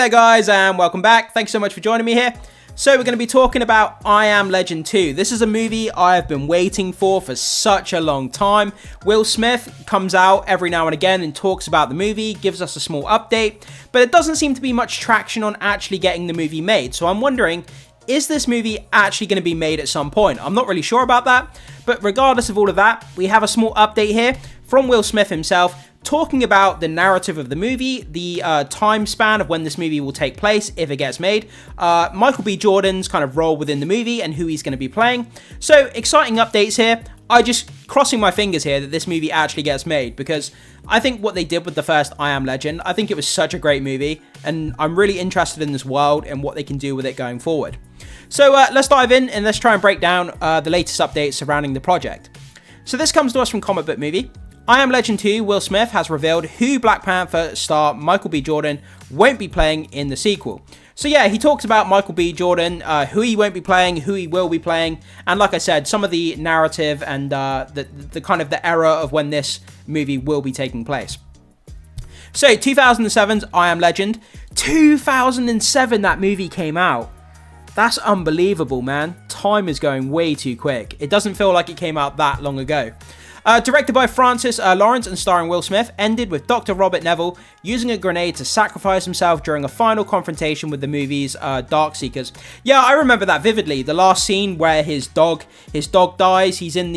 there guys, and welcome back. Thanks so much for joining me here. So we're going to be talking about I Am Legend 2. This is a movie I have been waiting for such a long time. Will Smith comes out every now and again and talks about the movie, gives us a small update, but it doesn't seem to be much traction on actually getting the movie made. So I'm wondering, is this movie actually going to be made at some point? I'm not really sure about that, but regardless of all of that, we have a small update here from Will Smith himself, talking about the narrative of the movie, the time span of when this movie will take place, if it gets made, Michael B. Jordan's kind of role within the movie and who he's going to be playing. So, exciting updates here. I just crossing my fingers here that this movie actually gets made, because I think what they did with the first I Am Legend, I think it was such a great movie, and I'm really interested in this world and what they can do with it going forward. So, let's dive in and let's try and break down the latest updates surrounding the project. So, this comes to us from Comic Book Movie. I Am Legend 2, Will Smith has revealed who Black Panther star Michael B. Jordan won't be playing in the sequel. So yeah, he talks about Michael B. Jordan, who he won't be playing, who he will be playing, and like I said, some of the narrative and the kind of the era of when this movie will be taking place. So 2007's I Am Legend. 2007 that movie came out. That's unbelievable, man. Time is going way too quick. It doesn't feel like it came out that long ago. Directed by Francis Lawrence and starring Will Smith, ended with Dr. Robert Neville using a grenade to sacrifice himself during a final confrontation with the movie's Darkseekers. Yeah, I remember that vividly. The last scene where his dog dies. He's in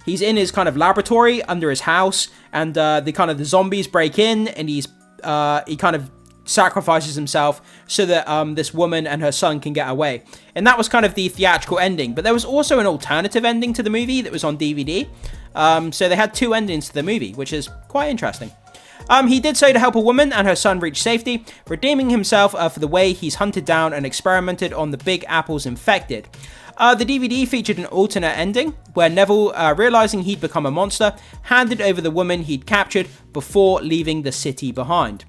his kind of laboratory under his house, and the zombies break in, and he kind of sacrifices himself so that this woman and her son can get away. And that was kind of the theatrical ending. But there was also an alternative ending to the movie that was on DVD. So they had two endings to the movie, which is quite interesting. He did so to help a woman and her son reach safety, redeeming himself for the way he's hunted down and experimented on the Big Apple's infected. The DVD featured an alternate ending, where Neville, realizing he'd become a monster, handed over the woman he'd captured before leaving the city behind.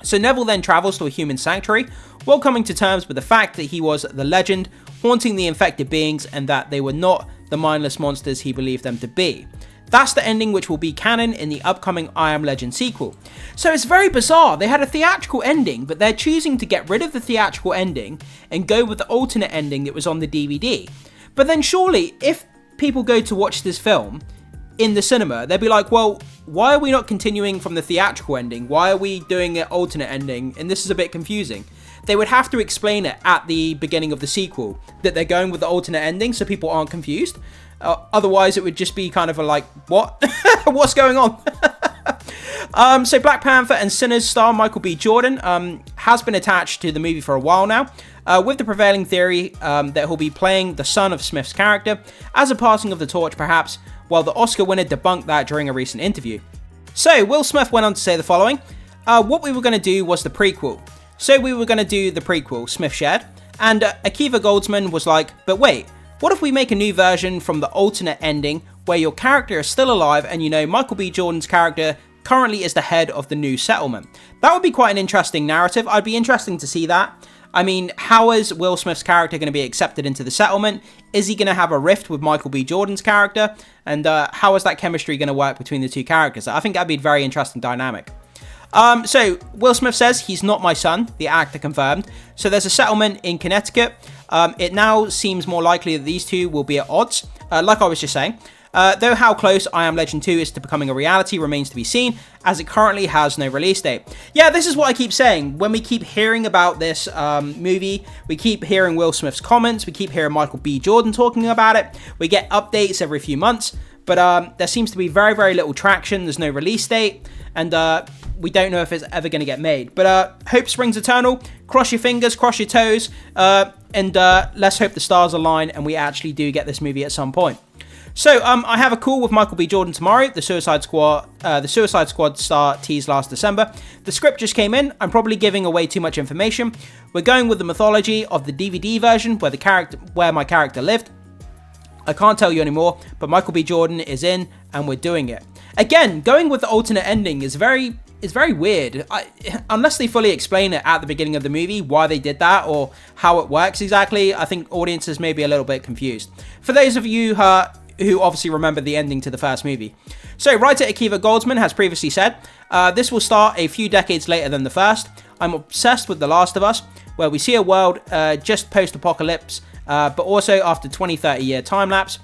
So Neville then travels to a human sanctuary, while coming to terms with the fact that he was the legend, haunting the infected beings, and that they were not the mindless monsters he believed them to be. That's the ending which will be canon in the upcoming I Am Legend sequel. So it's very bizarre. They had a theatrical ending, but they're choosing to get rid of the theatrical ending and go with the alternate ending that was on the DVD. But then surely, if people go to watch this film in the cinema, they'd be like, well, why are we not continuing from the theatrical ending? Why are we doing an alternate ending? And this is a bit confusing. They would have to explain it at the beginning of the sequel, that they're going with the alternate ending so people aren't confused. Otherwise, it would just be kind of a like, what? What's going on? So Black Panther and Sinners star Michael B. Jordan has been attached to the movie for a while now, with the prevailing theory that he'll be playing the son of Smith's character, as a passing of the torch perhaps, while the Oscar winner debunked that during a recent interview. So, Will Smith went on to say the following: what we were going to do was the prequel. So we were going to do the prequel, Smith shared, and Akiva Goldsman was like, but wait, what if we make a new version from the alternate ending, where your character is still alive and you know Michael B. Jordan's character currently is the head of the new settlement? That would be quite an interesting narrative. I'd be interested to see that. I mean, how is Will Smith's character going to be accepted into the settlement? Is he going to have a rift with Michael B. Jordan's character? And how is that chemistry going to work between the two characters? I think that'd be a very interesting dynamic. So, Will Smith says, he's not my son, the actor confirmed. So there's a settlement in Connecticut. It now seems more likely that these two will be at odds, like I was just saying. Though how close I Am Legend 2 is to becoming a reality remains to be seen, as it currently has no release date. Yeah, this is what I keep saying. When we keep hearing about this movie, we keep hearing Will Smith's comments, we keep hearing Michael B. Jordan talking about it, we get updates every few months, but there seems to be very, very little traction. There's no release date, and we don't know if it's ever going to get made. But hope springs eternal. Cross your fingers, cross your toes, and let's hope the stars align and we actually do get this movie at some point. So, I have a call with Michael B. Jordan tomorrow, the Suicide Squad star teased last December. The script just came in. I'm probably giving away too much information. We're going with the mythology of the DVD version where my character lived. I can't tell you anymore, but Michael B. Jordan is in and we're doing it. Again, going with the alternate ending is very weird. Unless they fully explain it at the beginning of the movie, why they did that or how it works exactly, I think audiences may be a little bit confused. For those of you who obviously remember the ending to the first movie. So writer Akiva Goldsman has previously said, this will start a few decades later than the first. I'm obsessed with The Last of Us, where we see a world just post-apocalypse, but also after 20-30 year time lapse.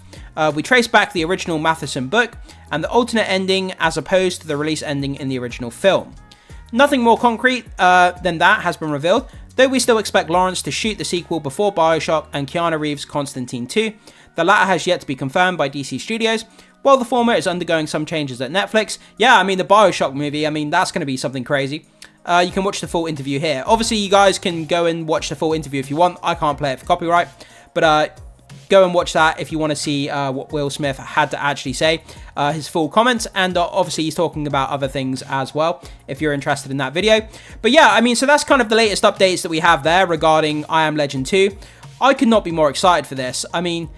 We trace back the original Matheson book and the alternate ending as opposed to the release ending in the original film. Nothing more concrete than that has been revealed, though we still expect Lawrence to shoot the sequel before BioShock and Keanu Reeves' Constantine 2. The latter has yet to be confirmed by DC Studios, while the former is undergoing some changes at Netflix. Yeah, I mean, the BioShock movie, I mean, that's going to be something crazy. You can watch the full interview here. Obviously, you guys can go and watch the full interview if you want. I can't play it for copyright, but go and watch that if you want to see what Will Smith had to actually say, his full comments, and obviously he's talking about other things as well, if you're interested in that video. But yeah, I mean, so that's kind of the latest updates that we have there regarding I Am Legend 2. I could not be more excited for this. I mean,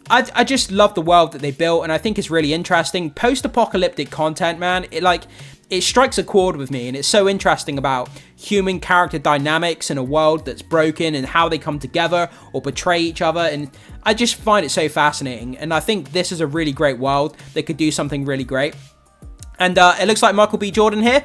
I just love the world that they built, and I think it's really interesting. Post-apocalyptic content, man, it strikes a chord with me, and it's so interesting about human character dynamics in a world that's broken and how they come together or betray each other, and I just find it so fascinating, and I think this is a really great world that could do something really great. And it looks like Michael B. Jordan here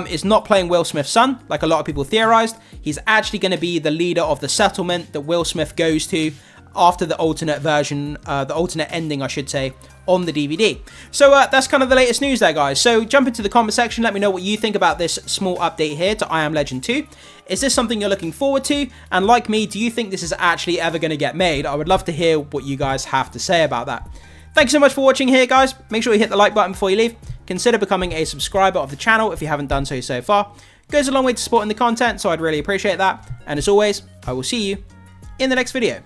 is not playing Will Smith's son, like a lot of people theorized. He's actually going to be the leader of the settlement that Will Smith goes to after the alternate version, the alternate ending, I should say, on the DVD. So that's kind of the latest news there, guys. So jump into the comment section, let me know what you think about this small update here to I Am Legend 2. Is this something you're looking forward to? And like me, do you think this is actually ever going to get made? I would love to hear what you guys have to say about that. Thanks so much for watching here, guys. Make sure you hit the like button before you leave. Consider becoming a subscriber of the channel if you haven't done so far. It goes a long way to supporting the content, so I'd really appreciate that. And as always, I will see you in the next video.